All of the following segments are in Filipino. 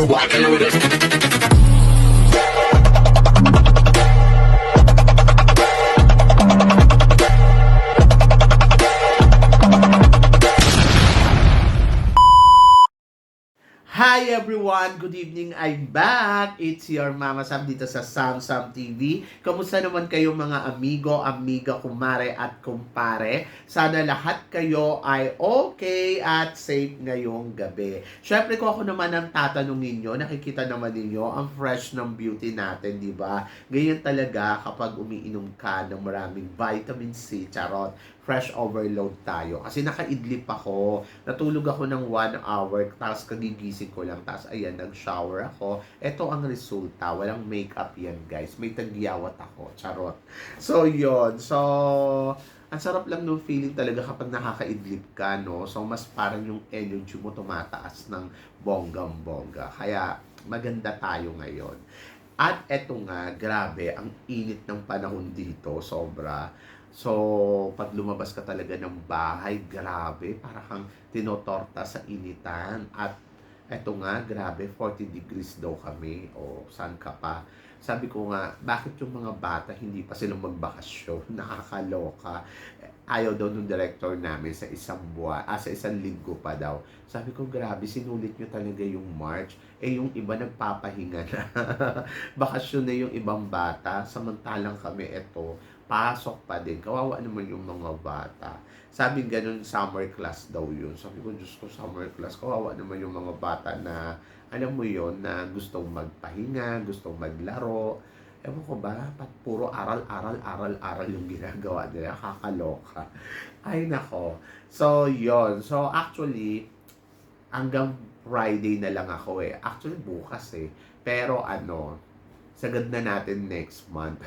rockin' with it. Hi everyone! Good evening! I'm back! It's your Mama Sam dito sa Sam Sam TV. Kamusta naman kayo mga amigo, amiga, kumare at kumpare? Sana lahat kayo ay okay at safe ngayong gabi. Syempre kung ako naman ang tatanungin nyo, nakikita naman ninyo ang fresh ng beauty natin, di ba? Ganyan talaga kapag umiinom ka ng maraming vitamin C, charot. Fresh overload tayo. Kasi nakaidlip ako. Natulog ako ng 1 hour. Tapos kagigising ko lang. Tapos ayan, nag-shower ako. Ito ang resulta. Walang makeup yan, guys. May tagyawat ako. Charot. So, yon. So, ang sarap lang ng feeling talaga kapag nakakaidlip ka, no? So, mas parang yung energy mo tumataas ng bonggang-bongga. Kaya, maganda tayo ngayon. At eto nga, grabe, ang init ng panahon dito. Sobra. So, pag lumabas ka talaga ng bahay, grabe, para kang tinotorta sa initan. At eto nga, grabe, 40 degrees daw kami. O, saan ka pa? Sabi ko nga, bakit yung mga bata hindi pa silang magbakasyon? Nakakaloka. Ayaw daw nung director namin sa isang buwan, sa isang linggo pa daw. Sabi ko, grabe, sinulit nyo talaga yung March. Eh, yung iba nagpapahinga na. Bakasyon na yung ibang bata. Samantalang kami, eto, pasok pa din. Kawawa naman yung mga bata. Sabi ganun, summer class daw yun. Sabi ko, Diyos ko, summer class. Kawawa naman yung mga bata na, alam mo yon na gustong magpahinga, gustong maglaro. Ewan ko ba, puro aral yung ginagawa nila. Kakaloka. Ay, nako. So, yon. So, actually, hanggang Friday na lang ako eh. Actually, bukas eh. Pero ano, sagad na natin next month.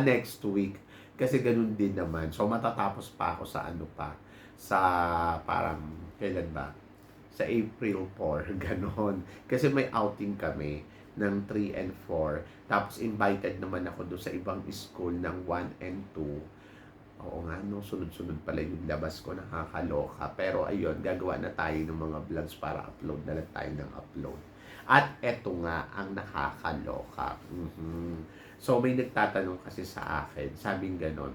Next week. Kasi ganun din naman. So, matatapos pa ako sa ano pa. Sa parang, kailan ba? Sa April 4, ganon. Kasi may outing kami ng 3 and 4. Tapos, invited naman ako doon sa ibang school ng 1 and 2. Oo nga, no, sunod-sunod pala yung labas ko, nakakaloka. Pero ayun, gagawa na tayo ng mga vlogs para upload na lang tayo ng upload. At eto nga ang nakakaloka. So may nagtatanong kasi sa akin, sabing ganon,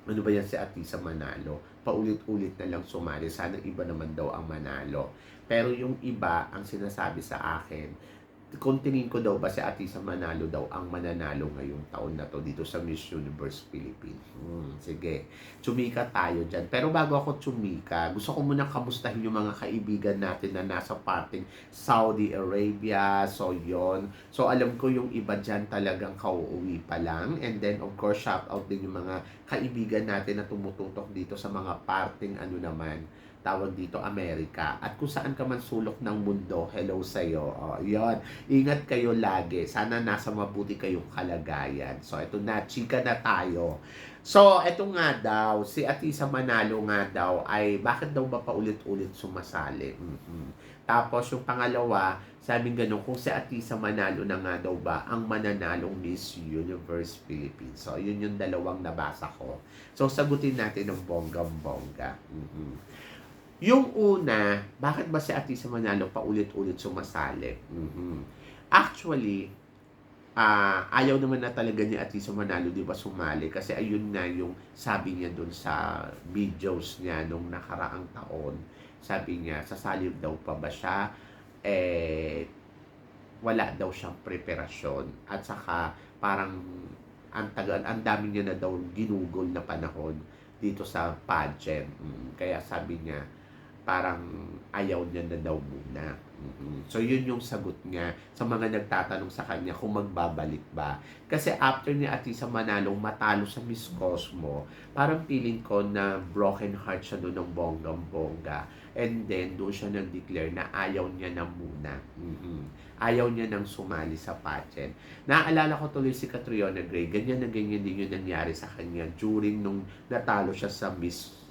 ano ba yan si Atisa Manalo? Paulit-ulit na lang sumali, sana iba naman daw ang manalo. Pero yung iba, ang sinasabi sa akin, kung tingin ko daw ba si Atisa Manalo daw ang mananalo ngayong taon na to dito sa Miss Universe Philippines. Sige, tsumika tayo dyan. Pero bago ako tsumika, gusto ko muna kamustahin yung mga kaibigan natin na nasa parting Saudi Arabia. So, yon. So, alam ko yung iba dyan talagang kauuwi pa lang. And then, of course, shout out din yung mga kaibigan natin na tumututok dito sa mga parting ano naman, tawag dito Amerika. At kung saan ka man sulok ng mundo, hello sa'yo. Yon. Ingat kayo lagi. Sana nasa mabuti kayong kalagayan. So, ito na. Chika na tayo. So, ito nga daw. Si Atisa Manalo nga daw ay bakit daw ba paulit-ulit sumasali? Tapos, yung pangalawa, sabing ganun, kung si Atisa Manalo na nga daw ba ang mananalong Miss Universe Philippines. So, yun yung dalawang nabasa ko. So, sagutin natin ng bonggang-bongga. Yung una, bakit ba si Atisa Manalo paulit-ulit sumasali? Actually, ayaw naman na talaga ni Atisa Manalo, di ba, sumali? Kasi ayun na yung sabi niya dun sa videos niya nung nakaraang taon. Sabi niya, sasali daw pa ba siya? Wala daw siyang preparasyon. At saka, parang ang dami niya na daw ginugol na panahon dito sa pageant. Kaya sabi niya, parang ayaw niya na daw muna. So, yun yung sagot niya sa mga nagtatanong sa kanya kung magbabalik ba. Kasi after ni Atisa Manalo matalo sa Miss Cosmo, parang feeling ko na broken heart siya doon ng bonggang-bongga. And then, doon siya nag-declare na ayaw niya na muna. Ayaw niya nang sumali sa pageant. Naaalala ko tuloy si Catriona Gray, ganyan na ganyan din yung nangyari sa kanya during nung natalo siya sa Miss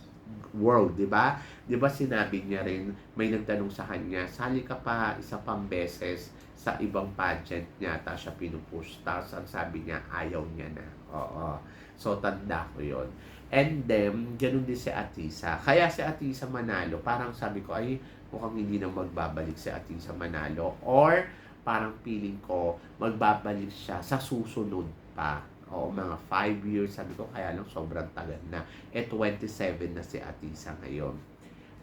World, di ba? Di ba sinabi niya rin, may nagtanong sa kanya, sali ka pa isa pang beses sa ibang pageant niya, tapos siya pinupush. Tapos ang sabi niya, ayaw niya na. Oo. So, tanda ko yon. And then, ganun din si Atisa. Kaya si Atisa Manalo, parang sabi ko, ay, mukhang hindi na magbabalik si Atisa Manalo, or parang feeling ko magbabalik siya sa susunod pa. Oo, mga 5 years, sabi ko, kaya lang sobrang tagal na. 27 na si Atisa ngayon.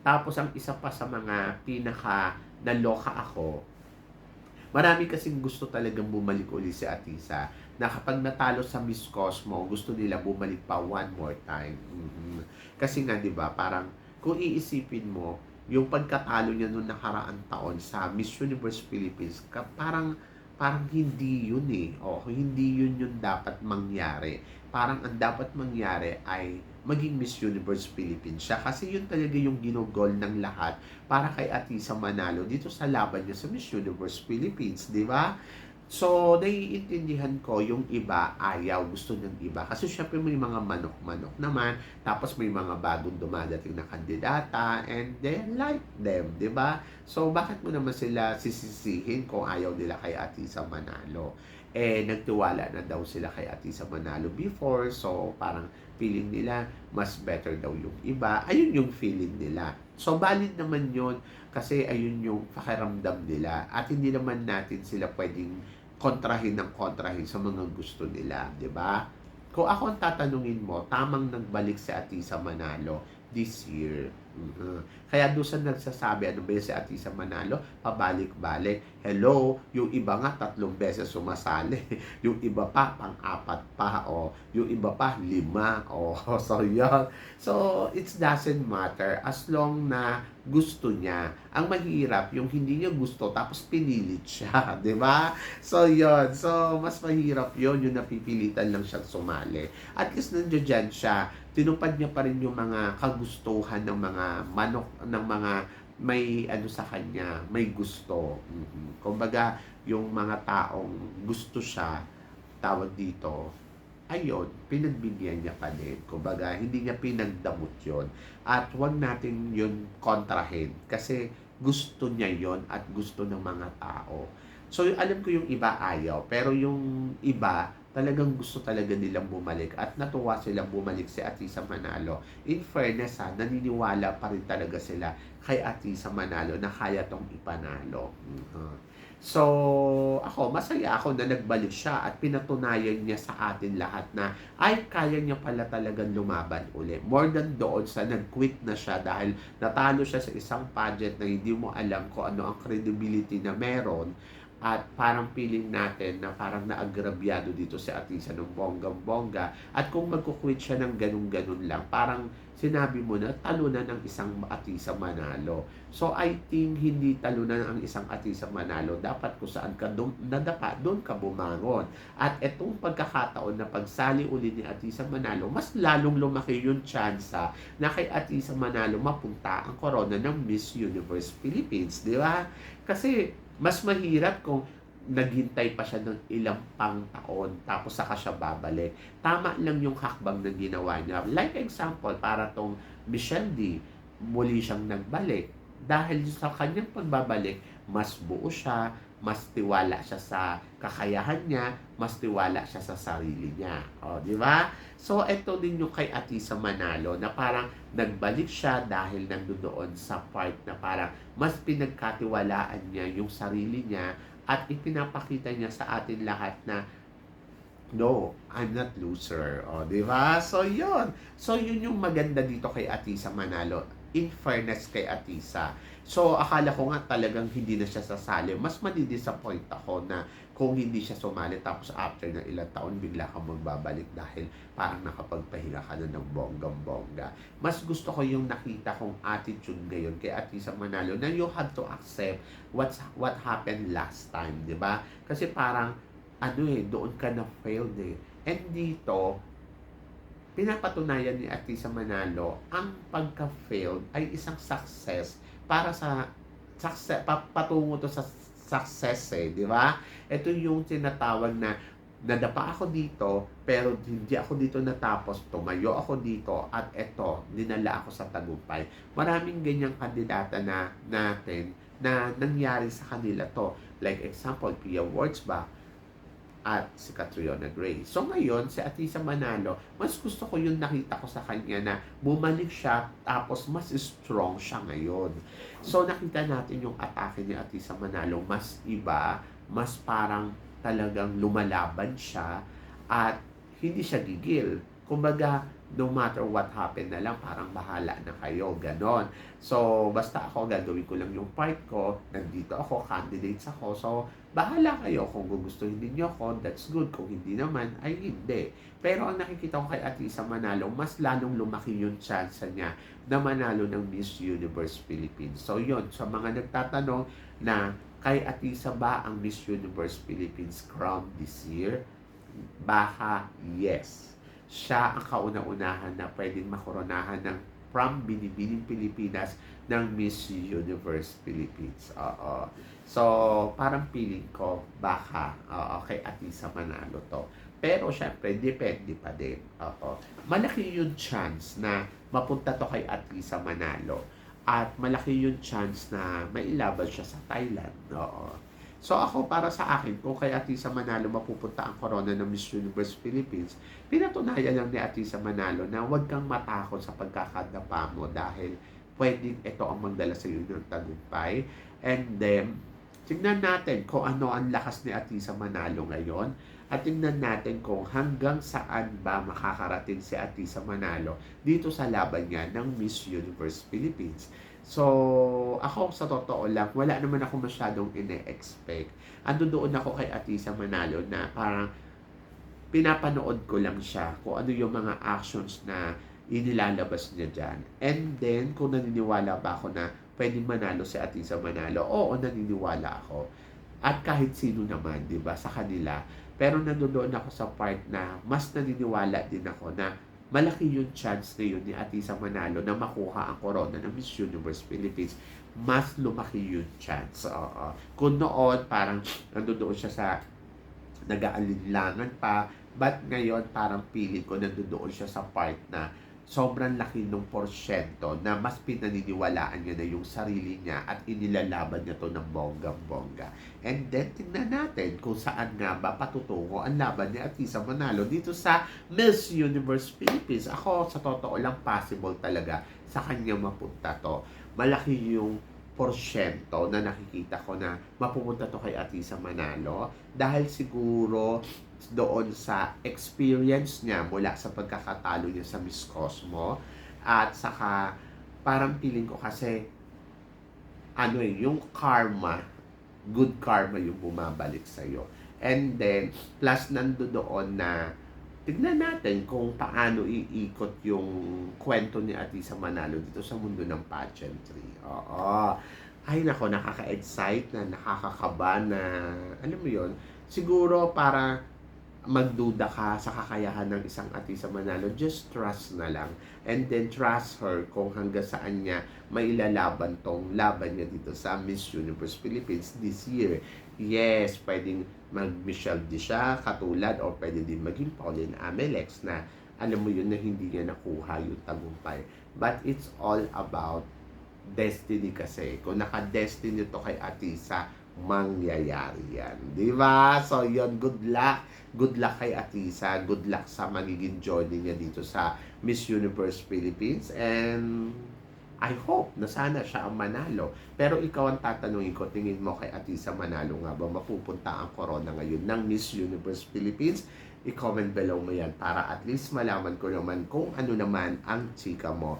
Tapos ang isa pa sa mga pinaka naloka ako, marami kasing gusto talagang bumalik uli si Atisa, na kapag natalo sa Miss Cosmo, gusto nila bumalik pa one more time. Kasi nga, di ba, parang kung iisipin mo, yung pagkatalo niya noong nakaraang taon sa Miss Universe Philippines, parang hindi yun eh. O, hindi yun yung dapat mangyari. Parang ang dapat mangyari ay maging Miss Universe Philippines siya. Kasi yun talaga yung ginugol ng lahat para kay Atisa Manalo dito sa laban niya sa Miss Universe Philippines, di ba? So, naiintindihan ko yung iba, ayaw, gusto ng iba. Kasi syempre may mga manok-manok naman, tapos may mga bagong dumadating na kandidata, and they like them, di ba? So, bakit mo naman sila sisisihin kung ayaw nila kay Atisa Manalo? Eh, nagtiwala na daw sila kay Atisa Manalo before, so parang feeling nila mas better daw yung iba. Ayun yung feeling nila. So, valid naman yun kasi ayun yung pakiramdam nila, at hindi naman natin sila pwedeng kontrahin sa mga gusto nila, di ba? Kung ako ang tatanungin mo, tamang nagbalik si Atisa Manalo this year. Kaya doon sa nagsasabi, ano ba yun si Atisa Manalo? Pabalik-balik. Hello, yung iba nga 3 beses sumasali. Yung iba pa, pang-4 pa. O, yung iba pa, 5. O, so yun. So, it doesn't matter as long na gusto niya. Ang mahirap, yung hindi niya gusto, tapos pinilit siya. Di ba? So, yun. So, mas mahirap yun, yung napipilitan lang siyang sumali. At least nandiyan siya, tinupad niya pa rin yung mga kagustuhan ng mga manok, ng mga may ano sa kanya, may gusto. Kumbaga, yung mga taong gusto siya, tawag dito, ayun, pinagbigyan niya pa din. Kumbaga, hindi niya pinagdamot yon. At huwag natin yun kontrahin kasi gusto niya yon at gusto ng mga tao. So, alam ko yung iba ayaw, pero yung iba, talagang gusto talaga nilang bumalik at natuwa silang bumalik si Atisa Manalo. In fairness ha, naniniwala pa rin talaga sila kay Atisa Manalo na kaya tong ipanalo. So, ako, masaya ako na nagbalik siya at pinatunayan niya sa atin lahat na ay kaya niya pala talagang lumaban uli. More than doon sa nag-quit na siya dahil natalo siya sa isang pageant na hindi mo alam kung ano ang credibility na meron, at parang feeling natin na parang naagrabyado dito si Atisa ng bonggang-bongga, at kung magkukwit siya ng ganun-ganun lang, parang sinabi mo na talunan ng isang Atisa Manalo. So I think hindi talunan ang isang Atisa Manalo, dapat kung saan ka nadapa, doon ka bumangon. At etong pagkakataon na pagsali uli ni Atisa Manalo, mas lalong lumaki yung tsansa na kay Atisa Manalo mapunta ang korona ng Miss Universe Philippines, di ba? Kasi mas mahirap kung naghintay pa siya ng ilang pang taon tapos saka siya babalik. Tama lang yung hakbang na ginawa niya. Like example, para tong Michelle D, muli siyang nagbalik. Dahil sa kanyang pagbabalik, mas buo siya, mas tiwala siya sa kakayahan niya, mas tiwala siya sa sarili niya. O, di ba? So, ito din yung kay Atisa Manalo na parang nagbalik siya dahil nandoon sa part na parang mas pinagkatiwalaan niya yung sarili niya at ipinapakita niya sa atin lahat na no, I'm not loser. O, di ba? So, yun. So, yun yung maganda dito kay Atisa Manalo. In fairness kay Atisa. So, akala ko nga talagang hindi na siya sasali. Mas madi-disappoint ako na kung hindi siya sumali tapos after ng ilang taon, bigla kang magbabalik dahil parang nakapagpahinga ka na ng bonggang-bongga. Mas gusto ko yung nakita kong attitude ngayon kay Atisa Manalo na you have to accept what happened last time, di ba? Kasi parang, doon ka na failed eh. And dito, pinapatunayan ni Atisa Manalo ang pagka-failed ay isang success para sa success, patungo to sa success eh, di ba? Ito yung tinatawag na nadapa ako dito pero hindi ako dito natapos, tumayo ako dito at eto, dinala ako sa tagumpay. Maraming ganyang kandidata na natin na nangyari sa kanila to. Like example, Pia Wurtzbach, at si Catriona Gray. So ngayon, si Atisa Manalo, mas gusto ko yung nakita ko sa kanya na bumalik siya tapos mas strong siya ngayon. So nakita natin yung atake ni Atisa Manalo, mas iba, mas parang talagang lumalaban siya at hindi siya gigil. Kumbaga, no matter what happen na lang, parang bahala na kayo, ganon. So, basta ako, gagawin ko lang yung part ko, nandito ako, candidates ako, so, bahala kayo kung gugustuhin niyo ako, that's good. Kung hindi naman, ay hindi. Pero ang nakikita ko kay Atisa Manalo, mas lalong lumaki yung chance niya na manalo ng Miss Universe Philippines. So, yun, sa mga nagtatanong na kay Atisa ba ang Miss Universe Philippines crown this year? Baka yes. Siya ang kauna-unahan na pwedeng makoronahan ng from Binibining Pilipinas ng Miss Universe Philippines. Oo. So, parang feeling ko baka kay Atisa Manalo to. Pero syempre, depende pa din. Oo. Malaki yung chance na mapunta to kay Atisa Manalo. At malaki yung chance na mailaban siya sa Thailand. Oo. So ako, para sa akin, kung kay Atisa Manalo mapupunta ang corona ng Miss Universe Philippines, pinatunayan lang ni Atisa Manalo na huwag kang matakot sa pagkakadapa mo dahil pwedeng ito ang magdala sa iyo ng tagumpay. And then, tingnan natin kung ano ang lakas ni Atisa Manalo ngayon at tingnan natin kung hanggang saan ba makakarating si Atisa Manalo dito sa laban niya ng Miss Universe Philippines. So, ako sa totoo lang, wala naman ako masyadong ine-expect. Ando doon ako kay Atisa Manalo na parang pinapanood ko lang siya kung ano yung mga actions na inilalabas niya dyan. And then, kung naniniwala ba ako na pwedeng manalo si Atisa Manalo, oo, naniniwala ako. At kahit sino naman, di ba, sa kanila. Pero nandoon ako sa part na mas naniniwala din ako na malaki yung chance na yun ni Atisa Manalo na makuha ang corona ng Miss Universe Philippines. Mas lumaki yung chance. Kung noon, parang nandoon siya sa nag-aalinlangan pa, but ngayon parang feeling ko nandoon siya sa part na sobrang laki ng porsyento na mas pinaniniwalaan niya na yung sarili niya at inilalaban niya to ng bonggang-bongga. And then, tingnan natin kung saan nga ba patutungo ang laban ni Atisa Manalo dito sa Miss Universe Philippines. Ako, sa totoo lang, possible talaga sa kanya mapunta to. Malaki yung porsyento na nakikita ko na mapupunta to kay Atisa Manalo dahil siguro doon sa experience niya mula sa pagkakatalo niya sa Miss Cosmo at saka parang feeling ko kasi yung karma, good karma yung bumabalik sa iyo. And then plus nandoon na tignan natin kung paano iikot yung kwento ni Atisa Manalo dito sa mundo ng pageantry. Oo. Ay nako, nakaka-excite na, nakakakaba na, alam mo yon, siguro para magduda ka sa kakayahan ng isang Atisa Manalo, just trust na lang. And then trust her kung hanggang saan niya mailalaban tong laban niya dito sa Miss Universe Philippines this year. Yes, pwedeng mag-Michelle Di siya, katulad, o pwede din maging Pauline Amelex na alam mo yun na hindi niya nakuha yung tagumpay. But it's all about destiny kasi. Kung naka-destiny to kay Atisa, mangyayari yan. Di ba? So, yun, good luck. Good luck kay Atisa. Good luck sa magiging journey niya dito sa Miss Universe Philippines. And I hope na sana siya ang manalo. Pero ikaw ang tatanungin ko, tingin mo kay Atisa Manalo nga ba mapupunta ang corona ngayon ng Miss Universe Philippines? I-comment below mo yan para at least malaman ko naman kung ano naman ang chika mo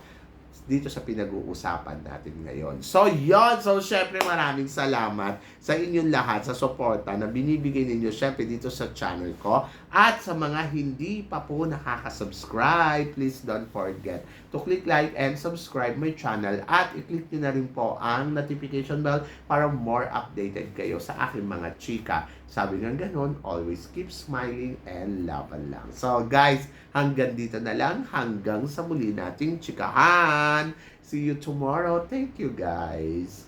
dito sa pinag-uusapan natin ngayon. So, yon. So, syempre maraming salamat sa inyong lahat sa suporta na binibigay ninyo syempre dito sa channel ko. At sa mga hindi pa po nakaka-subscribe, please don't forget to click like and subscribe my channel. At i-click nyo na rin po ang notification bell para more updated kayo sa aking mga chika. Sabi nga ganon, always keep smiling and laban lang. So guys, hanggang dito na lang. Hanggang sa muli nating chikahan. See you tomorrow. Thank you guys.